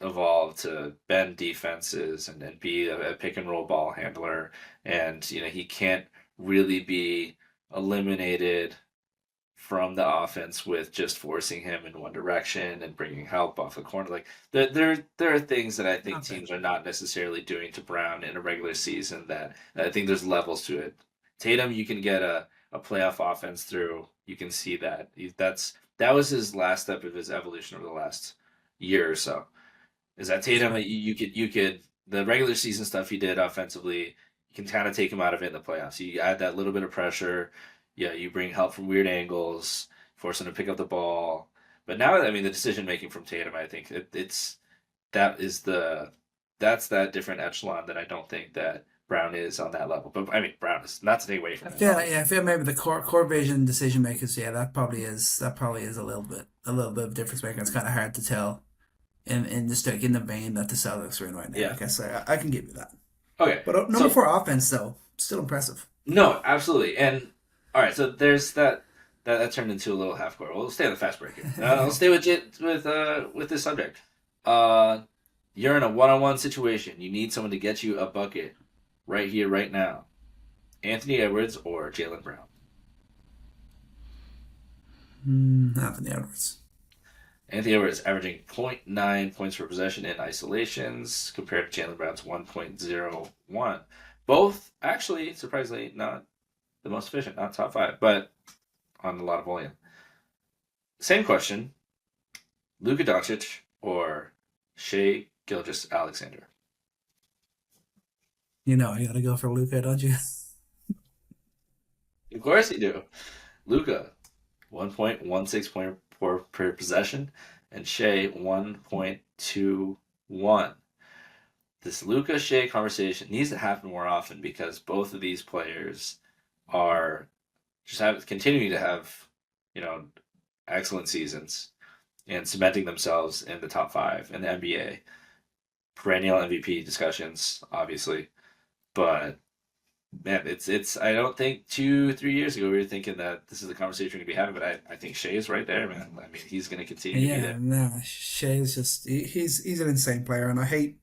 evolved to bend defenses and be a pick and roll ball handler, and he can't really be eliminated from the offense with just forcing him in one direction and bringing help off the corner. Like there are things that I think okay. teams are not necessarily doing to Brown in a regular season that I think there's levels to it. Tatum, you can get a playoff offense through. You can see that. That was his last step of his evolution over the last year or so. Is that Tatum? You could the regular season stuff he did offensively. You can kind of take him out of it in the playoffs. You add that little bit of pressure. Yeah, you bring help from weird angles, force him to pick up the ball. But now, I mean, the decision making from Tatum, I think it's that is the that's that different echelon that I don't think that Brown is on that level. But I mean, Brown is not to take away I from him, feel obviously. yeah, I feel maybe the core vision decision makers, yeah, that probably is a little bit of difference maker. It's kind of hard to tell in just like in the vein that the Celtics are in right now. I Yeah. guess I can give you that. Okay. But number So four offense though, still impressive. no, absolutely. And all right, so there's that turned into a little half court. We'll stay on the fast break here. Let's stay with this subject. Uh, you're in a one-on-one situation. You need someone to get you a bucket right here, right now. Anthony Edwards or Jaylen Brown. Anthony Edwards. Anthony Edwards averaging zero point 0.9 points per possession in isolations compared to Jaylen Brown's 1.01. Both actually, surprisingly, not the most efficient, not top five, but on a lot of volume. Same question: Luka Doncic or Shea Gilgeous-Alexander? You know, you gotta go for Luca, don't you? Of course you do. Luka, 1.16 point per possession, and Shea 1.21. This Luka Shea conversation needs to happen more often because both of these players are continuing to have, you know, excellent seasons and cementing themselves in the top five in the NBA. Perennial MVP discussions, obviously, but man, it's. I don't think 2-3 years ago we were thinking that this is the conversation we're gonna be having, but I think Shea is right there, man. I mean, he's gonna continue to be Yeah, there. no, Shea is just he's an insane player, and I hate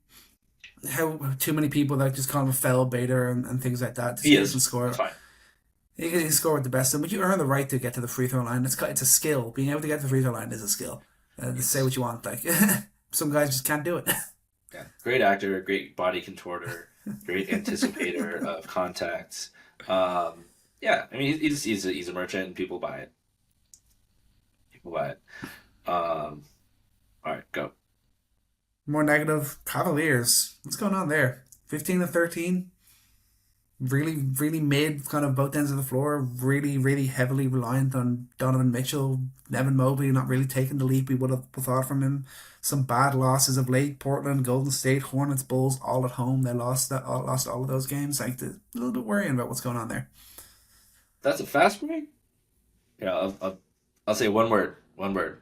how too many people that just call him a foul baiter and things like that. This He kid can is. It's score. fine. He can score with the best of them, but you earn the right to get to the free throw line. It's a skill. Being able to get to the free throw line is a skill. Say Yes. what you want, like some guys just can't do it. Yeah. Great actor, great body contorter, great anticipator of contacts. Yeah, I mean, he's a merchant and people buy it. People buy it. All right, go. More negative, Cavaliers. What's going on there? 15-13. Really mid kind of both ends of the floor. Really heavily reliant on Donovan Mitchell, Evan Mobley not really taking the leap we would have thought from him. Some bad losses of late. Portland, Golden State, Hornets, Bulls, all at home. They lost all of those games. Like a little bit worrying about what's going on there. That's a fast break? Yeah, I'll say one word. One word.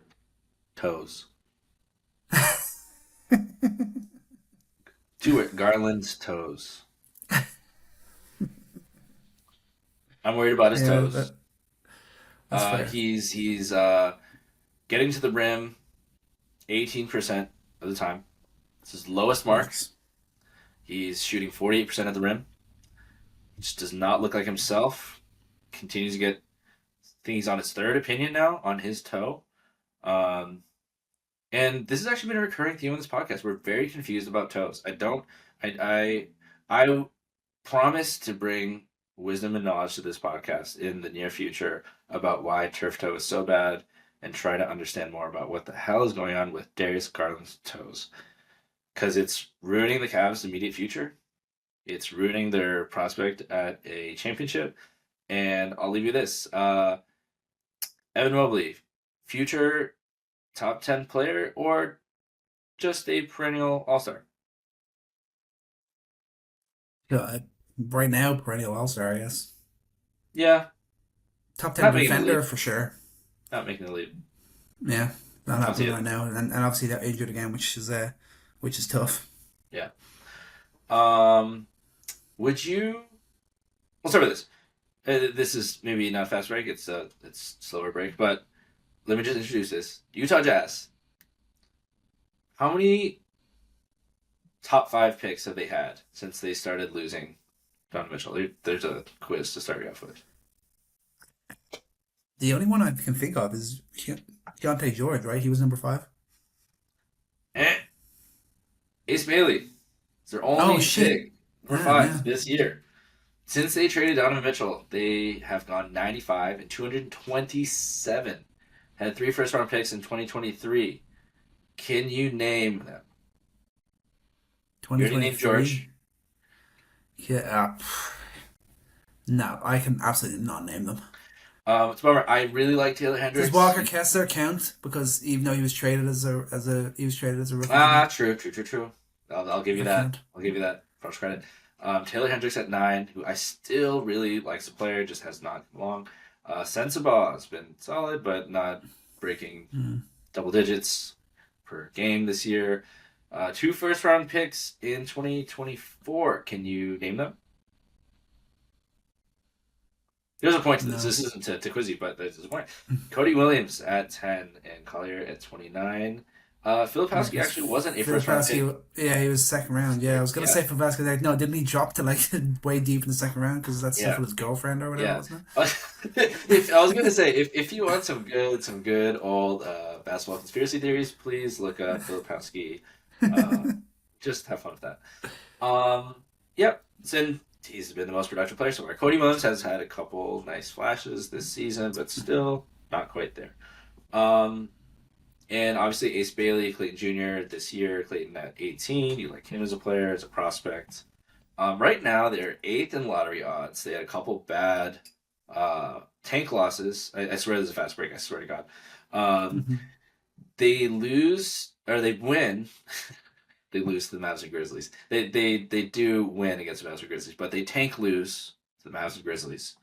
Toes. Two word. Garland's toes. I'm worried about his Yeah, toes. that's fair. He's getting to the rim 18% of the time. It's his lowest mark. Yikes. He's shooting 48% at the rim. He just does not look like himself. Continues to get. I think he's on his third opinion now on his toe. Um, and this has actually been a recurring theme on this podcast. We're very confused about toes. I don't. I promise to bring wisdom and knowledge to this podcast in the near future about why turf toe is so bad and try to understand more about what the hell is going on with Darius Garland's toes. Because it's ruining the Cavs' immediate future. It's ruining their prospect at a championship. And I'll leave you this. Evan Mobley, future top 10 player or just a perennial all-star? Yeah, right now, perennial All Star, I guess. Yeah, Top 10 not making the defender leap. for sure. Not making the leap. Yeah, not I'll see happening it. right now, and obviously they're injured again, which is tough. Yeah. Um, would you? We'll start with this. This is maybe not a fast break. It's slower break, but let me just introduce this. Utah Jazz. How many top five picks have they had since they started losing Donovan Mitchell? There's a quiz to start you off with. The only one I can think of is Keontae George, right? He was number five. Eh. Ace Bailey. It's their Oh only shit! pick, number Yeah, five yeah. this year. Since they traded Donovan Mitchell, they have gone 95 and 227. Had three first round picks in 2023. Can you name them? You already named 2023. George. Yeah. No, I can absolutely not name them. It's a bummer. I really like Taylor Does Hendricks. Walker Kessler count? Because even though he was traded as a rookie for Ah, them, true, true, true, true. I'll give does you that that. count? I'll give you that. First credit. Taylor Hendricks at 9, who I still really like as a player, just has not come along. Sensabaugh has been solid, but not breaking Hmm. double digits per game this year. 2 first-round picks in 2024. Can you name them? There's a point to this. No. This isn't to quiz you, but there's a point. Cody Williams at 10 and Collier at 29. Yeah, Filipowski because actually wasn't a first-round pick. Filipowski, yeah, he was second round. Yeah, I was gonna Yeah, say Filipowski. Like, no, didn't he drop to like way deep in the second round because that's stuff yeah. with his girlfriend or whatever, Yeah. wasn't If I was gonna say if you want some good old basketball conspiracy theories, please look up Filipowski. Uh, just have fun with that. Yep. And he's been the most productive player so far. Cody Williams has had a couple nice flashes this season, but still not quite there. Um, and obviously Ace Bailey, Clayton Jr. this year. Clayton at 18. You like him as a player, as a prospect. Right now, they're 8th in lottery odds. They had a couple bad tank losses. I swear there's a fast break. I swear to God. he? Um, they lose or they win. They lose to the Mavs and Grizzlies. They do win against the Mavs and Grizzlies, but they tank lose to the Mavs and Grizzlies.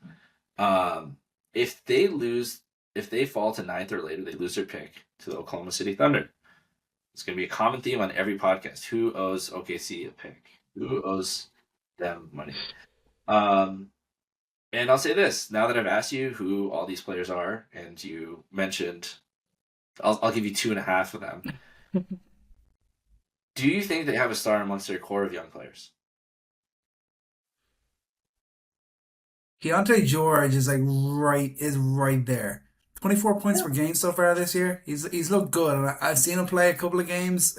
Um, if they lose, if they fall to 9th or later, they lose their pick to the Oklahoma City Thunder. It's going to be a common theme on every podcast. Who owes OKC a pick? Who owes them money? Um, and I'll say this: now that I've asked you who all these players are, and you mentioned, I'll give you 2.5 of them. Do you think they have a star amongst their core of young players? Keontae George is right there. 24 points Yeah. per game so far this year. He's looked good. And I've seen him play a couple of games.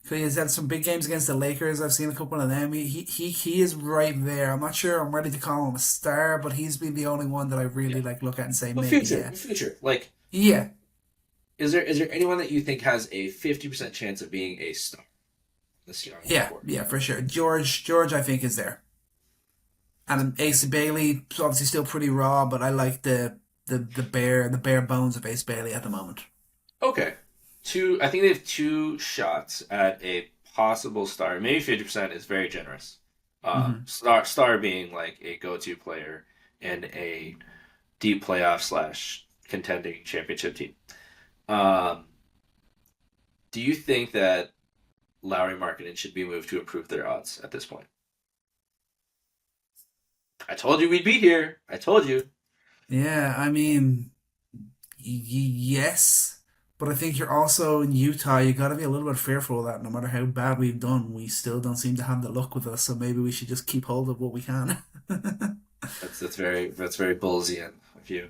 He's had some big games against the Lakers. I've seen a couple of them. He is right there. I'm not sure I'm ready to call him a star, but he's been the only one that I Yeah. really like look at and say But maybe future, yeah. future. Like, Yeah. is there anyone that you think has a 50% chance of being a star this young Yeah, core? yeah, for sure. George I think is there. And Ace Bailey obviously still pretty raw, but I like the bare bones of Ace Bailey at the moment. Okay. I think they have 2 shots at a possible star. Maybe 50% is very generous. Hmm. Star being like a go-to player in a deep playoff slash contending championship team. Um, do you think that Lowry Markkinen should be moved to improve their odds at this point? I told you we'd be here. I told you. Yeah, I mean, yes, but I think you're also in Utah. You got to be a little bit fearful of that. No matter how bad we've done, we still don't seem to have the luck with us. So maybe we should just keep hold of what we can. That's very ballsy of you.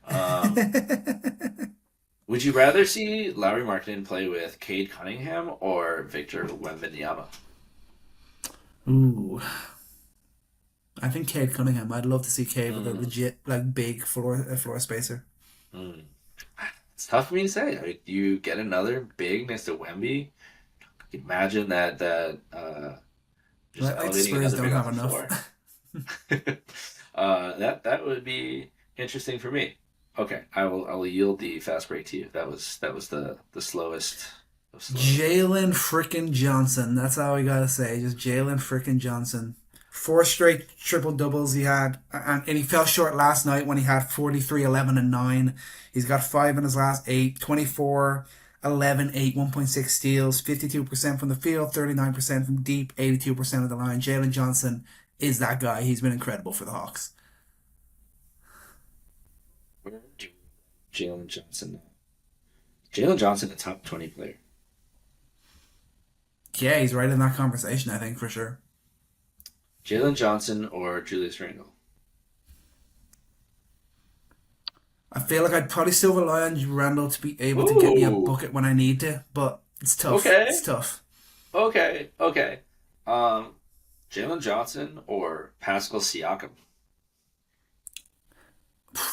Um, would you rather see Lowry Markkinen play with Cade Cunningham or Victor Wembanyama? Ooh, I think Cade Cunningham. I'd love to see Cade with a Mm, legit like big floor spacer. mm. It's tough for me to say. I mean, do you get another big next to Wemby? Imagine that just Like the elevating Spurs another don't big off have the enough. floor. That would be interesting for me. Okay, I will yield the fast break to you. That was the slowest of slow. Jalen frickin' Johnson. That's all we gotta say. Just Jalen frickin' Johnson. 4 straight triple doubles he had, and he fell short last night when he had 43, 11, and 9. He's got 5 in his last 8, 24, 11, 8, 1.6 steals, 52% from the field, 39% from deep, 82% of the line. Jalen Johnson is that guy. He's been incredible for the Hawks. Where do Jalen Johnson? Jalen Johnson, a top 20 player. Yeah, he's right in that conversation, I think, for sure. Jalen Johnson or Julius Randle? I feel like I'd probably still rely on Randall to be able to get me a Ooh, bucket when I need to, but it's tough. It's okay, tough. okay. Um, Jalen Johnson or Pascal Siakam?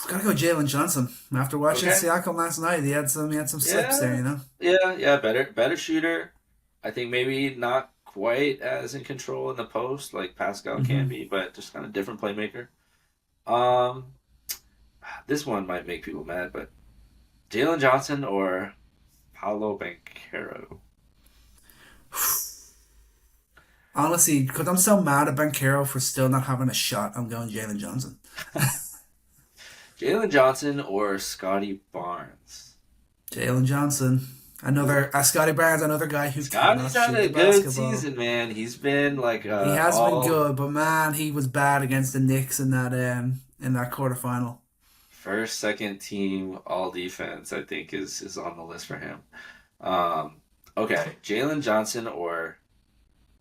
Gotta go Jalen Johnson. After watching Okay. Siakam last night, he had some slips there, Yeah, you know. yeah. Better shooter. I think maybe not quite as in control in the post like Pascal can Hmm. be, but just kind of different playmaker. Um, this one might make people mad, but Jalen Johnson or Paolo Banchero? Honestly, because I'm so mad at Banchero for still not having a shot, I'm going Jalen Johnson. Jalen Johnson or Scotty Barnes? Jalen Johnson. Another Scotty Barnes, another guy who cannot Scotty's had shoot a the good basketball. season, man. He's been like He has been all good, but man, he was bad against the Knicks in that quarterfinal. first, second team, all defense. I think is on the list for him. Um, okay, Jalen Johnson or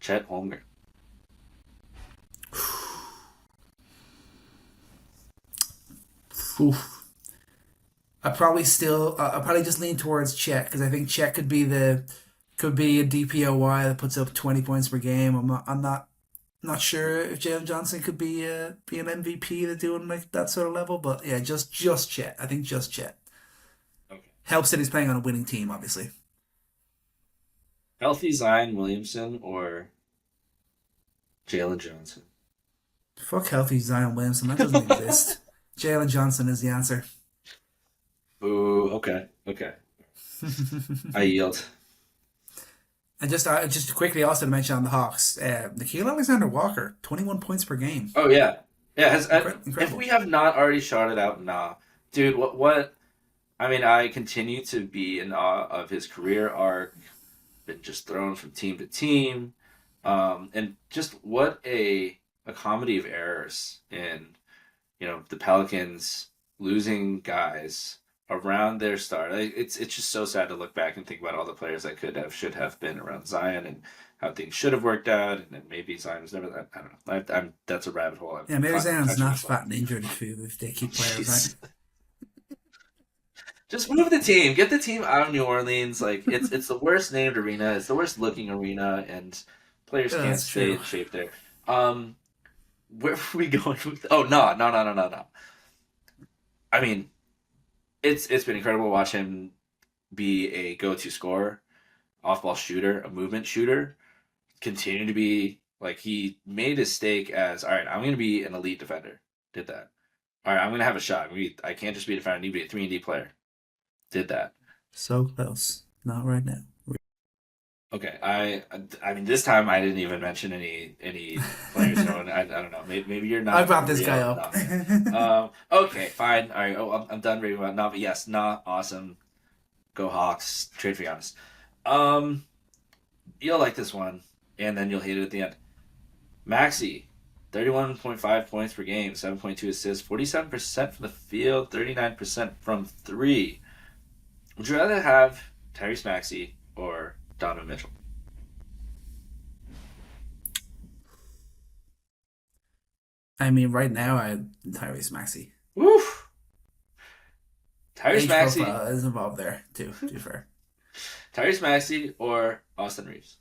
Chet Holmgren? Oof. I probably just lean towards Chet because I think Chet could be a DPOY that puts up 20 points per game. I'm not sure if Jalen Johnson could be an MVP to doing like that sort of level, but yeah, just Chet. I think just Chet Okay. helps that he's playing on a winning team, obviously. Healthy Zion Williamson or Jalen Johnson? Fuck healthy Zion Williamson, that doesn't exist. Jalen Johnson is the answer. Ooh, okay, okay. I yield. And just quickly also to mention on the Hawks, Nikhil Alexander Walker, 21 points per game. Oh yeah, yeah. If Incredible. we have not already shouted out, nah, dude. What? I mean, I continue to be in awe of his career arc. Been just thrown from team to team, and just what a comedy of errors in the Pelicans losing guys around their start. It's just so sad to look back and think about all the players that could have should have been around Zion and how things should have worked out, and then maybe Zion was never that. I don't know. That's a rabbit hole. Yeah, maybe Zion's Touching not myself. fat and injured if they keep players, right? Jeez. Just move the team. Get the team out of New Orleans. Like it's the worst named arena. It's the worst looking arena, and players Yeah, can't that's stay true. in shape there. Um, where are we going with? Oh no, no, no, no, no, no. I mean, it's been incredible to watch him be a go-to scorer, off-ball shooter, a movement shooter. Continue to be like he made his stake as all right. I'm going to be an elite defender. Did that. All right, I'm going to have a shot. I can't just be a defender. I need to be a 3-and-D player. Did that. So close. Not right now. Okay, I mean this time I didn't even mention any players. So I don't know. Maybe you're I not brought this guy real up. enough. Okay, fine. All right. Oh, I'm done raving about Nah, but yes, Nah, awesome. Go Hawks. Trade for Giannis. Um, you'll like this one, and then you'll hate it at the end. Maxey, 31.5 points per game, 7.2 assists, 47% from the field, 39% from three. Would you rather have Tyrese Maxey or Donovan Mitchell? I mean, right now, Tyrese Maxey. Woof. Tyrese Age Maxey, profile is involved there, too, to be fair. Tyrese Maxey or Austin Reeves?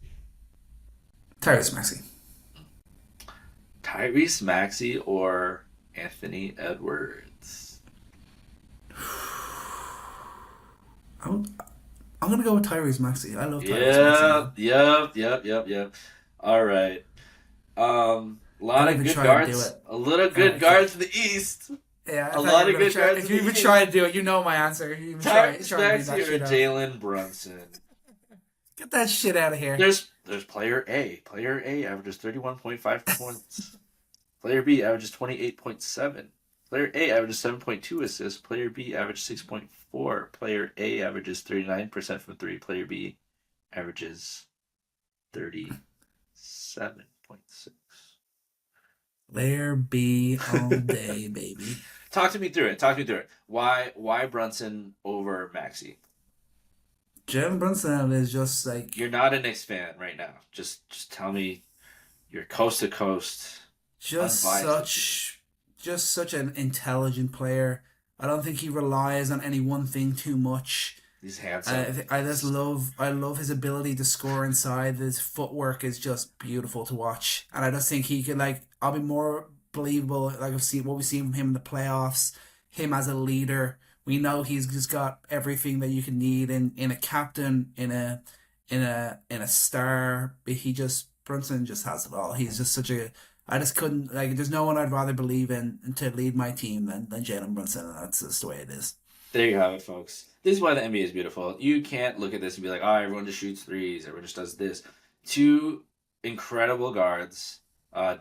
Tyrese Maxey. Tyrese Maxey or Anthony Edwards? I'm, I'm gonna go with Tyrese Maxey. I love Tyrese Maxey, man. Yep. All right. A lot Don't of even good try to do guards. it. A little good Okay. guards in the East. Yeah, I A thought you lot were of gonna good try. guards If in you the even East. try to do it, you know my answer. If you even Tyrese try to bring Maxey that or shit up. Jalen Brunson? Get that shit out of here. There's player A. Player A averages 31.5 points. Player B averages 28.7. Player A averages 7.2 assists. Player B averages 6.4. Player A averages 39% from three. Player B averages 37.6. There be all day, baby. Talk to me through it. Talk me through it. Why Brunson over Maxey? Jalen Brunson is just like You're not a Knicks fan right now. Just tell me you're coast to coast, just unbiased opinion. such just such an intelligent player. I don't think he relies on any one thing too much. He's handsome. I love his ability to score inside. His footwork is just beautiful to watch, and I just think he could like. I'll be more believable. Like I've seen what we've seen from him in the playoffs. Him as a leader, we know he's just got everything that you can need in a captain, in a star. He just Brunson just has it all. He's just such a I just couldn't like. There's no one I'd rather believe in to lead my team than Jalen Brunson, and that's just the way it is. There you have it, folks. This is why the NBA is beautiful. You can't look at this and be like, oh, everyone just shoots threes, everyone just does this. Two incredible guards,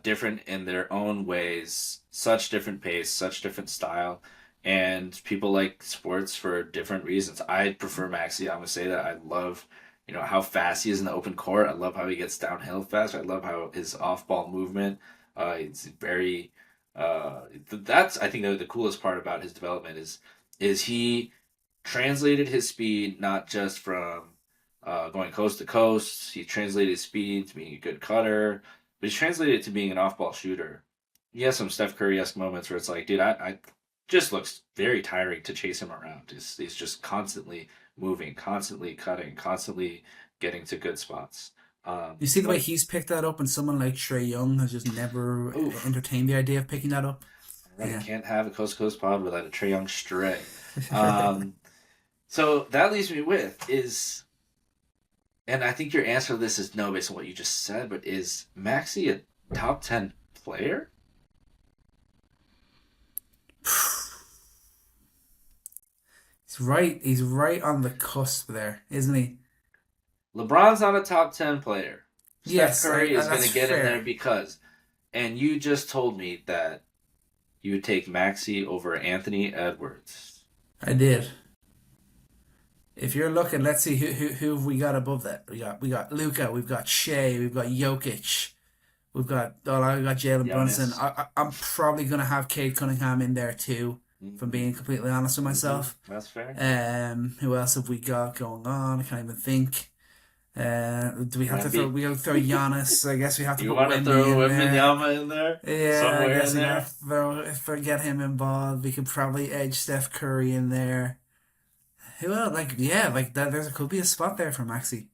different in their own ways, such different pace, such different style, and people like sports for different reasons. I prefer Maxey. I'm gonna say that I love, how fast he is in the open court. I love how he gets downhill fast. I love how his off-ball movement. It's very. That's I think the coolest part about his development is he translated his speed not just from going coast to coast. He translated his speed to being a good cutter, but he translated it to being an off-ball shooter. He has some Steph Curry-esque moments where it's like, dude, I just looks very tiring to chase him around. He's just constantly moving, constantly cutting, constantly getting to good spots. You see the way Like, he's picked that up, and someone like Trey Young has just never oof, entertained the idea of picking that up. right, you Yeah. can't have a coast to coast pod without a Trae Young stray. Um, so that leaves me with and I think your answer to this is no based on what you just said, but is Maxey a top 10 player? He's right on the cusp there, isn't he? LeBron's not a top 10 player. Steph Yes, Curry is going that's to get in there fair. because, and you just told me that you would take Maxey over Anthony Edwards. I did. If you're looking, let's see who have we got above that. We got Luca, we've got Shea, we've got Jokic, we got Jalen Brunson. Giannis. I'm probably gonna have Cade Cunningham in there too, if I'm Hmm. being completely honest with Hmm. myself. That's fair. Who else have we got going on? I can't even think. Do we have to throw? Wemby. We have to throw Giannis. I guess we have to You put want to Wemby throw in there. Wembanyama in there? Yeah, I Somewhere in guess we there? have to throw if we get him involved. We could probably edge Steph Curry in there. Who else? Like yeah, like that. Could be a spot there for Maxi,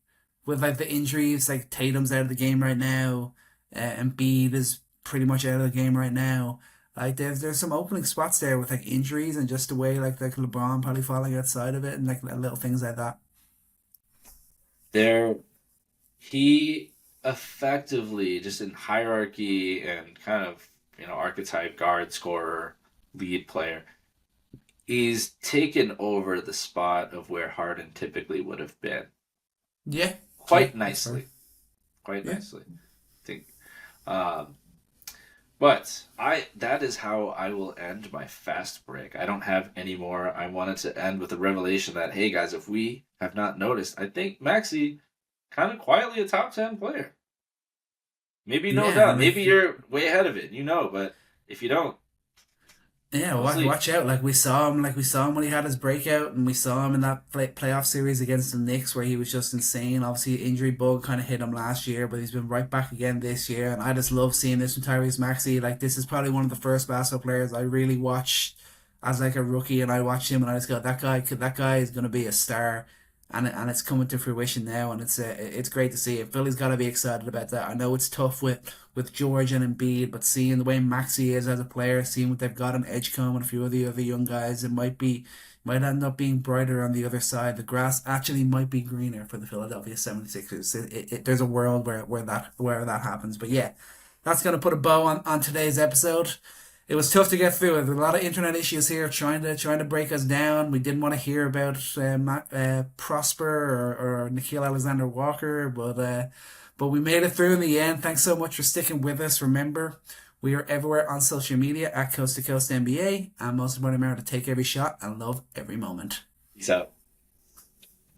with like the injuries. Like Tatum's out of the game right now, and Embiid is pretty much out of the game right now. Like there's some opening spots there with like injuries and just the way like LeBron probably falling outside of it and like little things like that. There, he effectively, just in hierarchy and kind of, archetype guard, scorer, lead player, he's taken over the spot of where Harden typically would have been Yeah, yeah, quite that's fair. nicely. Quite Yeah. nicely. I think. Um, but that is how I will end my fast break. I don't have any more. I wanted to end with a revelation that, hey guys, if we have not noticed, I think Maxi kind of quietly a top 10 player. Maybe no Yeah, doubt. Maybe you're way ahead of it, but if you don't, yeah, no watch, sleep. watch out! Like we saw him when he had his breakout, and we saw him in that playoff series against the Knicks where he was just insane. Obviously, injury bug kind of hit him last year, but he's been right back again this year. And I just love seeing this from Tyrese Maxey. Like this is probably one of the first basketball players I really watched as like a rookie, and I watched him, and I just go, that guy is gonna be a star. And it's coming to fruition now, and it's great to see it. Philly's got to be excited about that. I know it's tough with George and Embiid, but seeing the way Maxi is as a player, seeing what they've got on Edgecombe and a few of the other young guys, might end up being brighter on the other side. The grass actually might be greener for the Philadelphia 76ers. There's a world where that happens. But yeah, that's gonna put a bow on today's episode. It was tough to get through it. There were a lot of internet issues here trying to break us down. We didn't want to hear about Prosper or Nikhil Alexander Walker, but we made it through in the end. Thanks so much for sticking with us. Remember, we are everywhere on social media at Coast to Coast NBA, and most importantly, remember to take every shot and love every moment. Peace out.